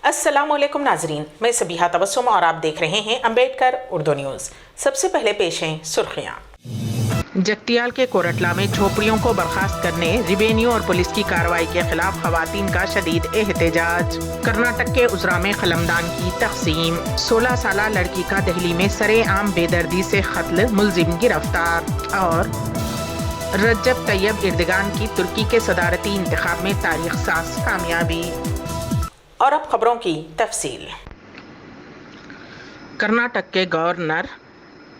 अस्सलाम वालेकुम नाजरीन, मैं सबीहा तबस्सुम और आप देख रहे हैं अम्बेडकर उर्दू न्यूज़। सबसे पहले पेश हैं सुर्खियाँ। जगतियाल के कोरटला में झोपड़ियों को बर्खास्त करने रेवेन्यू और पुलिस की कार्रवाई के खिलाफ खवातीन का शदीद एहतजाज। कर्नाटक के उजरा में कलमदान की तकसीम। 16 साला लड़की का दिल्ली में सरेआम बेदर्दी से कत्ल, मुलजिम गिरफ्तार। और रजब तैयब एर्दोगान की तुर्की के सदारती इंतखाब में तारीख साज कामयाबी। और अब खबरों की तफसील। कर्नाटक के गवर्नर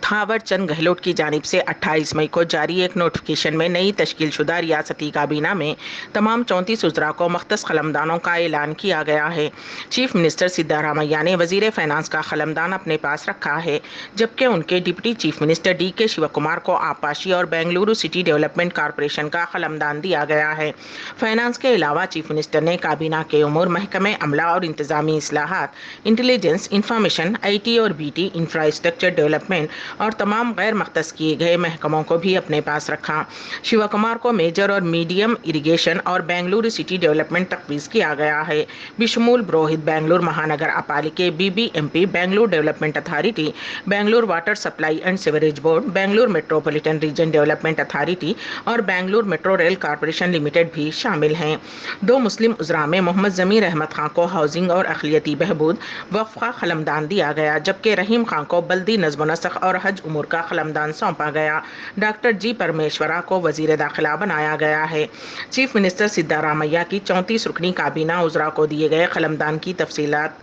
थावर चंद गहलोत की जानिब से 28 मई को जारी एक नोटिफिकेशन में नई तश्कील शुदा रियासती काबीना में तमाम 34 उज़रा को मख्तस कलमदानों का ऐलान किया गया है। चीफ मिनिस्टर सिद्धारामैया ने वजीर फाइनेंस का कलमदान अपने पास रखा है, जबकि उनके deputy chief minister DK Shivakumar को आपाशी और बेंगलुरु सिटी डेवलपमेंट कॉरपोरेशन का कलमदान दिया गया है। फाइनेंस के अलावा चीफ मिनिस्टर ने काबीना के उमूर, महकमे अमला और इंतजामी इस्लाहात, इंटेलिजेंस, इंफॉर्मेशन, IT और BT, इंफ्रास्ट्रक्चर डेवलपमेंट और तमाम गैर मख्तस किए गए महकमों को भी अपने पास रखा। शिवा कुमार को मेजर और मीडियम इरिगेशन और बेंगलुरु सिटी डेवलपमेंट तकवीज़ किया गया है, बिशमूल Bruhat Bengaluru Mahanagara Palike, BBMP, Bengaluru development authority, Bengaluru water supply and sewerage board, Bengaluru metropolitan region development authority और Bengaluru metro rail corporation limited भी शामिल हैं। 2 मुस्लिम उज़रा में मोहम्मद ज़मीर अहमद खान को हाउसिंग और अक़लियती बहबूद वक्फ का कलमदान दिया गया, जबकि रहीम खान को बल्दी नज़्म व नस्ख और हज उमूर का कलमदान सौंपा गया। डॉक्टर G परमेश्वरा को वजीर दाखिला बनाया गया है। चीफ मिनिस्टर सिद्धारामैया की 34 रुकनी काबीना उज़रा को दिए गए कलमदान की तफसीलात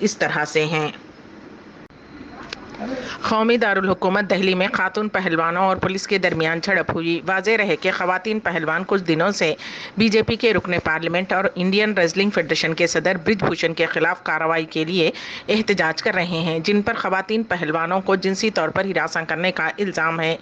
इस तरह से हैं। कौमी दारुल हुकूमत दिल्ली में खातून पहलवानों और पुलिस के दरमियान झड़प हुई। वाज़ेह रहे कि खवातीन पहलवान कुछ दिनों से BJP के रुकने पार्लियामेंट और इंडियन रेसलिंग फेडरेशन के सदर ब्रिजभूषण के खिलाफ कार्रवाई के लिए एहतजाज कर रहे हैं, जिन पर खवातीन पहलवानों को जिनसी तौर पर हिरासत करने का इल्ज़ाम है।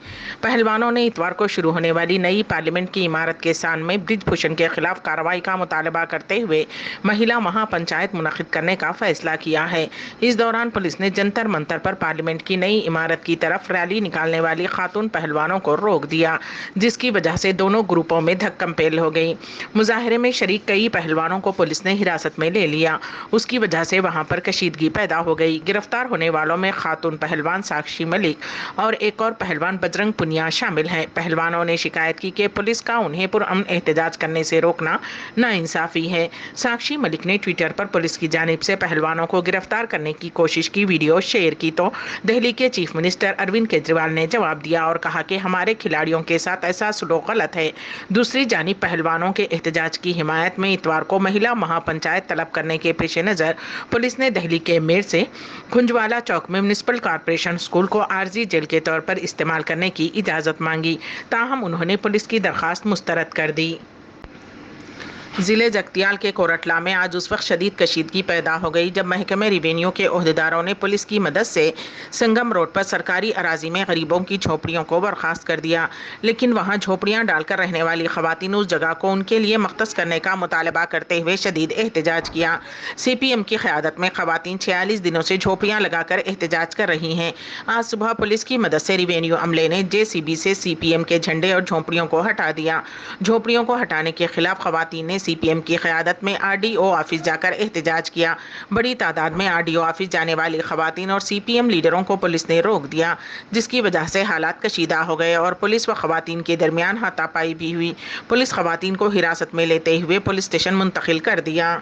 पहलवानों ने इतवार को शुरू होने वाली नई पार्लियामेंट की इमारत के सान में ब्रिजभूषण के खिलाफ कार्रवाई का मुतालबा करते हुए महिला महापंचायत मुनक़िद करने का फैसला किया है। इस दौरान पुलिस ने जंतर मंतर पर पार्लियामेंट की नई इमारत की तरफ रैली निकालने वाली खातून पहलवानों को रोक दिया, जिसकी वजह से दोनों ग्रुपों में धक्कम-पेल हो गई। मुजाहरे में शरीक कई पहलवानों को पुलिस ने हिरासत में ले लिया, उसकी वजह से वहां पर कशीदगी पैदा हो गई। गिरफ्तार होने वालों में खातून पहलवान साक्षी मलिक और एक और पहलवान बजरंग पुनिया शामिल हैं। पहलवानों ने शिकायत की कि पुलिस का उन्हें पुरअमन एहतजाज करने से रोकना नाइंसाफी है। साक्षी मलिक ने ट्विटर पर पुलिस की जानिब से पहलवानों को गिरफ्तार करने की कोशिश की वीडियो शेयर की तो दिल्ली के चीफ मिनिस्टर अरविंद केजरीवाल ने जवाब दिया और कहा कि हमारे खिलाड़ियों के साथ ऐसा सलूक गलत है। दूसरी जानिब पहलवानों के एहतजाज की हिमायत में इतवार को महिला महापंचायत तलब करने के पेश नज़र पुलिस ने दिल्ली के मेयर से खुंजवाला चौक में म्युनिसिपल कॉरपोरेशन स्कूल को आर्जी जेल के तौर पर इस्तेमाल करने की इजाज़त मांगी, ताहम उन्होंने पुलिस की दरख्वास्त मुस्तरद कर दी। ज़िले जगतियाल के कोरटला में आज उस वक्त शदीद कशीदगी पैदा हो गई जब महकमे रेवेन्यू के ओहदेदारों ने पुलिस की मदद से संगम रोड पर सरकारी अराजी में गरीबों की झोपड़ियों को बर्खास्त कर दिया, लेकिन वहां झोपड़ियां डालकर रहने वाली खवातीन उस जगह को उनके लिए मख्तस करने का मुतालबा करते हुए शदीद एहतजाज किया। CPM की क़यादत में खवातीन 46 दिनों से झोपड़ियां लगाकर एहतजाज कर रही हैं। आज सुबह पुलिस की मदद से रेवेन्यू अमले ने JCB से CPM के झंडे और झोपड़ियों को हटा दिया। झोपड़ियों को हटाने के खिलाफ खवातीन ने CPM की क़यादत में RDO ऑफिस जाकर एहतजाज किया। बड़ी तादाद में RDO ऑफिस जाने वाली खवातीन और CPM लीडरों को पुलिस ने रोक दिया, जिसकी वजह से हालात कशीदा हो गए और पुलिस व खवातीन के दरमियान हाथापाई भी हुई। पुलिस खवातीन को हिरासत में लेते हुए पुलिस स्टेशन मुंतकिल कर दिया।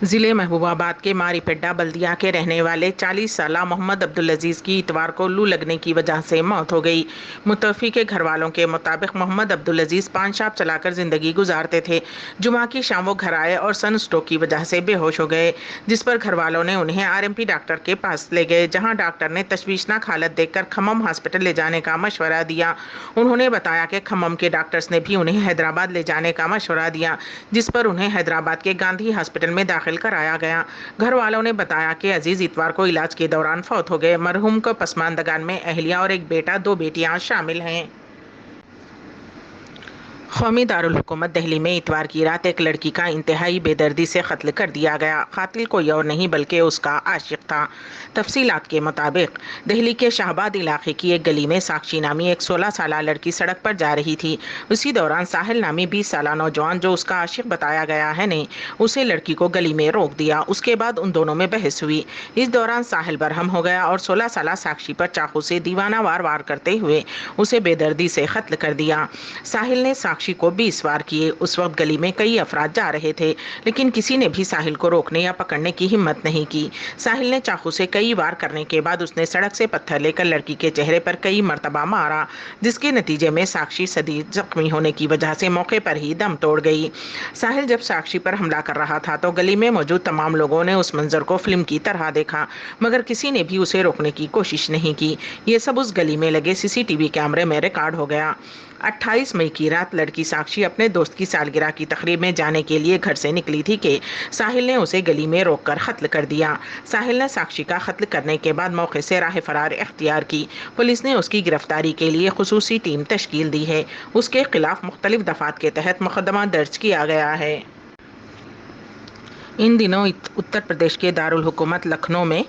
ज़िले महबूबाबाद के मारीपेड्डा बल्दिया के रहने वाले 40 साला मोहम्मद अब्दुल अजीज़ की इतवार को लू लगने की वजह से मौत हो गई। मुतवफ़ी के घर वालों के मुताबिक मोहम्मद अब्दुल अजीज़ पान शॉप चलाकर ज़िंदगी गुजारते थे। जुमा की शाम वो घर आए और सन स्ट्रोक की वजह से बेहोश हो गए, जिस पर घर वालों ने उन्हें RMP डॉक्टर के पास ले गए, जहाँ डॉक्टर ने तशवीशनाक हालत देखकर खम्मम हॉस्पिटल ले जाने का मशवरा दिया। उन्होंने बताया कि खम्मम के डॉक्टर्स ने भी उन्हें हैदराबाद ले जाने का मशवरा दिया, जिस पर उन्हें हैदराबाद के गांधी हॉस्पिटल में दाखिल कराया गया। घर वालों ने बताया कि अजीज इतवार को इलाज के दौरान फौत हो गए। मरहूम को पसमानदगान में अहलिया और एक बेटा 2 बेटियां शामिल हैं। कौमी दारुल हुकूमत दिल्ली में इतवार की रात एक लड़की का इंतहाई बेदर्दी से कत्ल कर दिया गया। कातिल कोई और नहीं बल्कि उसका आशिक था। तफसीलात के मुताबिक दिल्ली के शाहबाद इलाके की एक गली में साक्षी नामी एक 16 साल लड़की सड़क पर जा रही थी। उसी दौरान साहिल नामी 20 साल नौजवान, जो उसका आशिक बताया गया है, ने उसे लड़की को गली में रोक दिया। उसके बाद उन दोनों में बहस हुई। इस दौरान साहिल बरहम हो गया और 16 साल साक्षी पर चाकू से दीवाना वार करते हुए उसे बेदर्दी से कत्ल कर दिया। साहिल ने साक्षी को 20 वार किए। उस वक्त गली में कई अफराद जा रहे थे, लेकिन किसी ने भी साहिल को रोकने या पकड़ने की हिम्मत नहीं की। साहिल ने चाकू से कई वार करने के बाद उसने सड़क से पत्थर लेकर लड़की के चेहरे पर कई मर्तबा मारा, जिसके नतीजे में साक्षी शदीद जख्मी होने की वजह से मौके पर ही दम तोड़ गई। साहिल जब साक्षी पर हमला कर रहा था तो गली में मौजूद तमाम लोगों ने उस मंजर को फिल्म की तरह देखा, मगर किसी ने भी उसे रोकने की कोशिश नहीं की। ये सब उस गली में लगे सीसीटीवी कैमरे में रिकॉर्ड हो गया। 28 मई की रात लड़की साक्षी अपने दोस्त की सालगिरह की तकरीब में जाने के लिए घर से निकली थी कि साहिल ने उसे गली में रोककर कत्ल कर दिया। साहिल ने साक्षी का कत्ल करने के बाद मौके से राह फरार इख्तियार की। पुलिस ने उसकी गिरफ्तारी के लिए खुसूसी टीम तश्कील दी है। उसके खिलाफ मुख्तलिफ दफात के तहत मुकदमा दर्ज किया गया है। इन दिनों उत्तर प्रदेश के दारुल हुकूमत लखनऊ में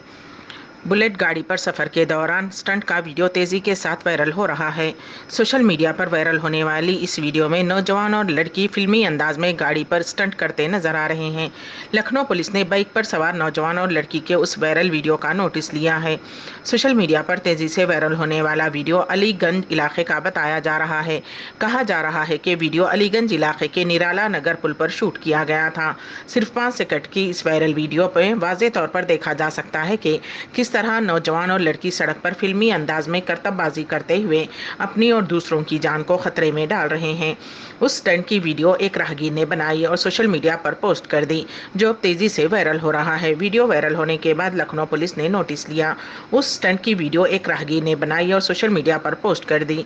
बुलेट गाड़ी पर सफ़र के दौरान स्टंट का वीडियो तेज़ी के साथ वायरल हो रहा है। सोशल मीडिया पर वायरल होने वाली इस वीडियो में नौजवान और लड़की फिल्मी अंदाज में गाड़ी पर स्टंट करते नजर आ रहे हैं। लखनऊ पुलिस ने बाइक पर सवार नौजवान और लड़की के उस वायरल वीडियो का नोटिस लिया है। सोशल मीडिया पर तेज़ी से वायरल होने वाला वीडियो अलीगंज इलाके का बताया जा रहा है। कहा जा रहा है कि वीडियो अलीगंज इलाके के निराला नगर पुल पर शूट किया गया था। सिर्फ 5 सेकंड की इस वायरल वीडियो पर वाज़े तौर पर देखा जा सकता है कि किस तरह नौजवान और लड़की सड़क पर फिल्मी अंदाज में करतबबाजी करते हुए अपनी और दूसरों की जान को खतरे में डाल रहे हैं। उस स्टंट की वीडियो एक राहगीर ने बनाई और सोशल मीडिया पर पोस्ट कर दी, जो अब तेजी से वायरल हो रहा है। वीडियो वायरल होने के बाद लखनऊ पुलिस ने नोटिस लिया। उस स्टंट की वीडियो एक राहगीर ने बनाई और सोशल मीडिया पर पोस्ट कर दी।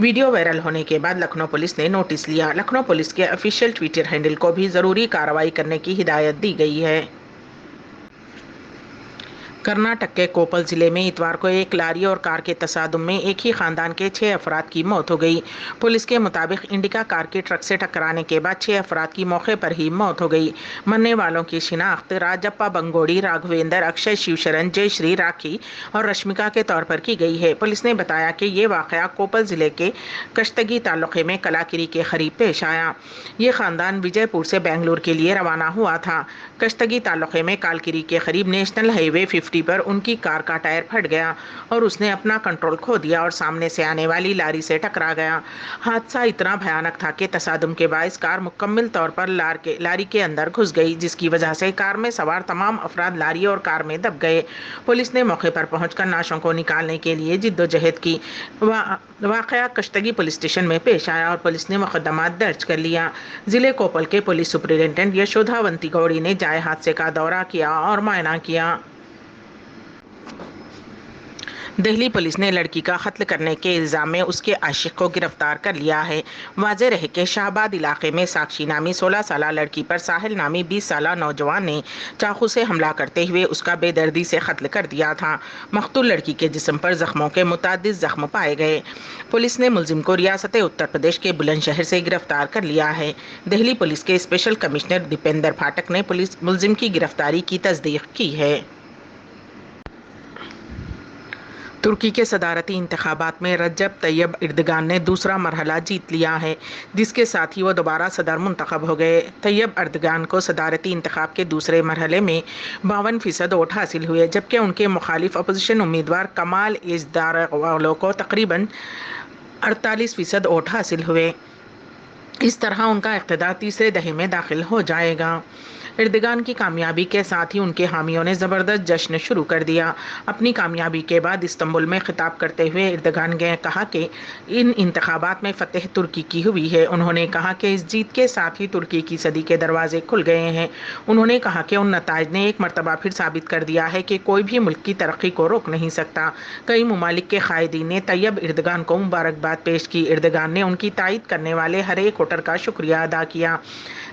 वीडियो वायरल होने के बाद लखनऊ पुलिस ने नोटिस लिया। लखनऊ पुलिस के ऑफिशियल ट्विटर हैंडल को भी जरूरी कार्रवाई करने की हिदायत दी गई है। कर्नाटक के कोपल जिले में इतवार को एक लारी और कार के तसादुम में एक ही खानदान के 6 अफराद की मौत हो गई। पुलिस के मुताबिक इंडिका कार के ट्रक से टकराने के बाद 6 अफराद की मौके पर ही मौत हो गई। मरने वालों की शिनाख्त राजप्पा बंगोड़ी, राघवेंद्र, अक्षय शिवशरण, जयश्री, राखी और रश्मिका के तौर पर की गई है। पुलिस ने बताया कि ये वाकया कोपल जिले के कश्तगी तालुके में कलाकिरी के करीब पेश आया। ये खानदान विजयपुर से बेंगलुरु के लिए रवाना हुआ था। कश्तगी तालुके में कालकिरी के करीब नेशनल हाईवे 50 पर उनकी कार का टायर फट गया और उसने अपना कंट्रोल खो दिया और सामने से आने वाली लारी से टकरा गया। हादसा इतना भयानक था कि तसादुम के बायस कार मुकम्मल तौर पर लारी के अंदर घुस गई, जिसकी वजह से कार में सवार तमाम अफराद लारी और कार में दब गए। पुलिस ने मौके पर पहुंचकर नाशों को निकालने के लिए जिद्दोजहद की। वाकया कश्तगी पुलिस स्टेशन में पेश आया और पुलिस ने मुकदमा दर्ज कर लिया। जिले कोपल के पुलिस सुपरिटेंडेंट यशोधावंती गौड़ी ने जाए हादसे का दौरा किया और मुआयना किया। दिल्ली पुलिस ने लड़की का कत्ल करने के इल्ज़ाम में उसके आशिक को गिरफ्तार कर लिया है। वाज़े रहे कि शाहबाद इलाके में साक्षी नामी 16 साल लड़की पर साहिल नामी 20 साल नौजवान ने चाकू से हमला करते हुए उसका बेदर्दी से कत्ल कर दिया था। मकतूल लड़की के जिस्म पर जख्मों के मुतादिद जख्म पाए गए। पुलिस ने मुलजिम को रियासत उत्तर प्रदेश के बुलंदशहर से गिरफ्तार कर लिया है। दिल्ली पुलिस के स्पेशल कमिश्नर दीपेंद्र फाटक ने मुलजिम की गिरफ्तारी की तस्दीक की है। तुर्की के सदारती इंतखाबात में रजब तैयब एर्दोगान ने दूसरा मरहला जीत लिया है, जिसके साथ ही वो दोबारा सदर मुंतखब हो गए। तैयब एर्दोगान को सदारती इंतखाब के दूसरे मरहले में 52% वोट हासिल हुए, जबकि उनके मुखालिफ अपोजिशन उम्मीदवार कमाल एज़दारोग्लू को तकरीबन 48% वोट हासिल हुए। इस तरह उनका इक़्तिदार तीसरे दहे में दाखिल हो जाएगा। एर्दोगान की कामयाबी के साथ ही उनके हामियों ने ज़बरदस्त जश्न शुरू कर दिया। अपनी कामयाबी के बाद इस्तांबुल में खिताब करते हुए एर्दोगान ने कहा कि इन इंतखाबात में फ़तेह तुर्की की हुई है। उन्होंने कहा कि इस जीत के साथ ही तुर्की की सदी के दरवाजे खुल गए हैं। उन्होंने कहा कि उन नताइज ने एक मरतबा फिर साबित कर दिया है कि कोई भी मुल्क की तरक्की को रोक नहीं सकता। कई ममालिक के कायदीन ने तैयब एर्दोगान को मुबारकबाद पेश की। एर्दोगान ने उनकी तायद करने वाले हर एक वोटर का शुक्रिया अदा किया।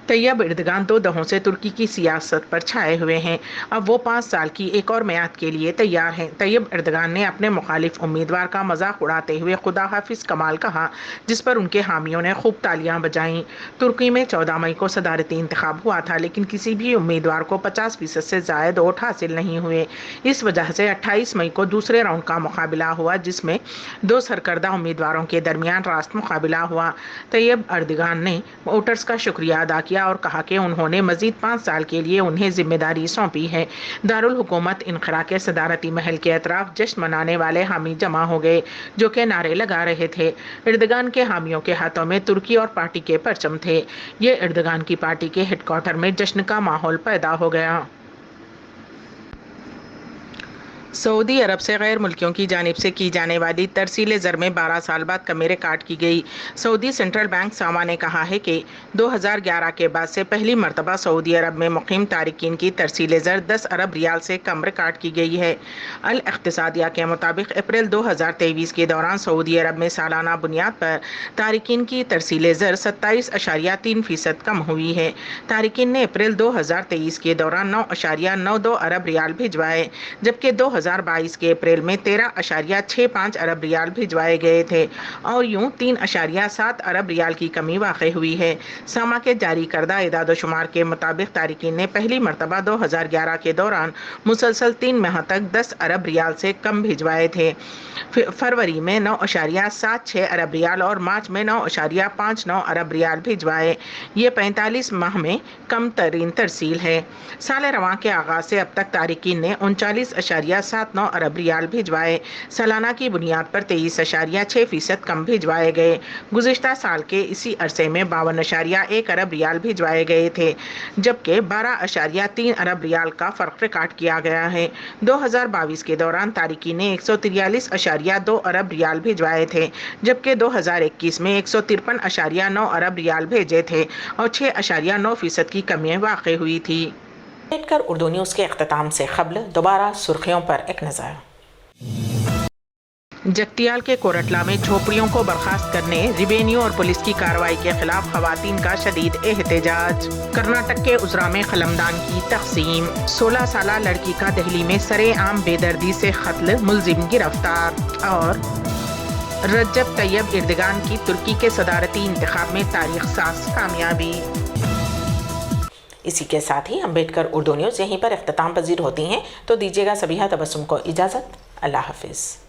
طیب اردگان 2 دہوں سے ترکی کی سیاست پر چھائے ہوئے ہیں۔ اب وہ 5 سال کی ایک اور میعاد کے لیے تیار ہیں۔ طیب اردگان نے اپنے مخالف امیدوار کا مذاق اڑاتے ہوئے خدا حافظ کمال کہا، جس پر ان کے حامیوں نے خوب تالیاں بجائیں۔ ترکی میں 14 مئی کو صدارتی انتخاب ہوا تھا، لیکن کسی بھی امیدوار کو 50% سے زائد ووٹ حاصل نہیں ہوئے۔ اس وجہ سے 28 مئی کو دوسرے راؤنڈ کا مقابلہ ہوا، جس میں 2 سرکردہ امیدواروں کے درمیان راست مقابلہ ہوا۔ طیب اردگان نے ووٹرز کا شکریہ ادا کیا اور کہا کہ انہوں نے مزید 5 سال کے لیے انہیں ذمہ داری سونپی ہے۔ دارالحکومت انقرہ کے صدارتی محل کے اطراف جشن منانے والے حامی جمع ہو گئے، جو کہ نعرے لگا رہے تھے۔ اردگان کے حامیوں کے ہاتھوں میں ترکی اور پارٹی کے پرچم تھے۔ یہ اردگان کی پارٹی کے ہیڈ کوارٹر میں جشن کا ماحول پیدا ہو گیا۔ سعودی عرب سے غیر ملکیوں کی جانب سے کی جانے والی ترسیل زر میں 12 سال بعد کمی ریکارڈ کی گئی۔ سعودی سینٹرل بینک ساما نے کہا ہے کہ 2011 کے بعد سے پہلی مرتبہ سعودی عرب میں مقیم تارکین کی ترسیل زر 10 ارب ریال سے کم ریکارڈ کی گئی ہے۔ الاقتصادیہ کے مطابق اپریل 2023 کے دوران سعودی عرب میں سالانہ بنیاد پر تارکین کی ترسیل زر 27.3% کم ہوئی ہے۔ تارکین نے اپریل 2023 کے دوران 9.92 ارب ریال بھجوائے، جبکہ 2022 کے اپریل میں 13.65 ارب ریال بھجوائے گئے تھے، اور یوں 3.7 ارب ریال کی کمی واقع ہوئی ہے۔ ساما کے جاری کردہ اعداد و شمار کے مطابق تارکین نے پہلی مرتبہ 2011 کے دوران مسلسل 3 ماہ تک 10 ارب ریال سے کم بھجوائے تھے۔ فروری میں 9.76 ارب ریال اور مارچ میں 9.59 ارب ریال بھجوائے۔ یہ 45 ماہ میں کم ترین ترسیل ہے۔ سال رواں کے آغاز سے اب تک تارکین نے 39.79 ارب ریال بھجوائے۔ سالانہ کی بنیاد پر 23.6% کم بھجوائے گئے۔ گزشتہ سال کے اسی عرصے میں 52.1 ارب ریال بھجوائے گئے تھے، جبکہ 12.3 ارب ریال کا فرق ریکارڈ کیا گیا ہے۔ 2022 کے دوران تارکین نے 143.2 ارب ریال بھجوائے تھے، جبکہ 2021 میں 153.9 ارب ریال بھیجے تھے، اور 6.9% کی کمی واقع ہوئی تھی۔ کر اردو نیوز کے اختتام سے قبل دوبارہ سرخیوں پر ایک نظر۔ جگتیال کے کورٹلا میں جھوپڑیوں کو برخاست کرنے ریونیو اور پولیس کی کارروائی کے خلاف خواتین کا شدید احتجاج۔ کرناٹک کے عذرا میں قلمدان کی تقسیم۔ 16 سالہ لڑکی کا دہلی میں سرے عام بے دردی سے قتل، ملزم گرفتار۔ اور رجب طیب اردگان کی ترکی کے صدارتی انتخاب میں تاریخ ساز کامیابی۔ اسی کے ساتھ ہی امبیڈکر اردو نیوز یہیں پر اختتام پذیر ہوتی ہیں، تو دیجیے گا سبیحہ تبسم کو اجازت۔ اللہ حافظ۔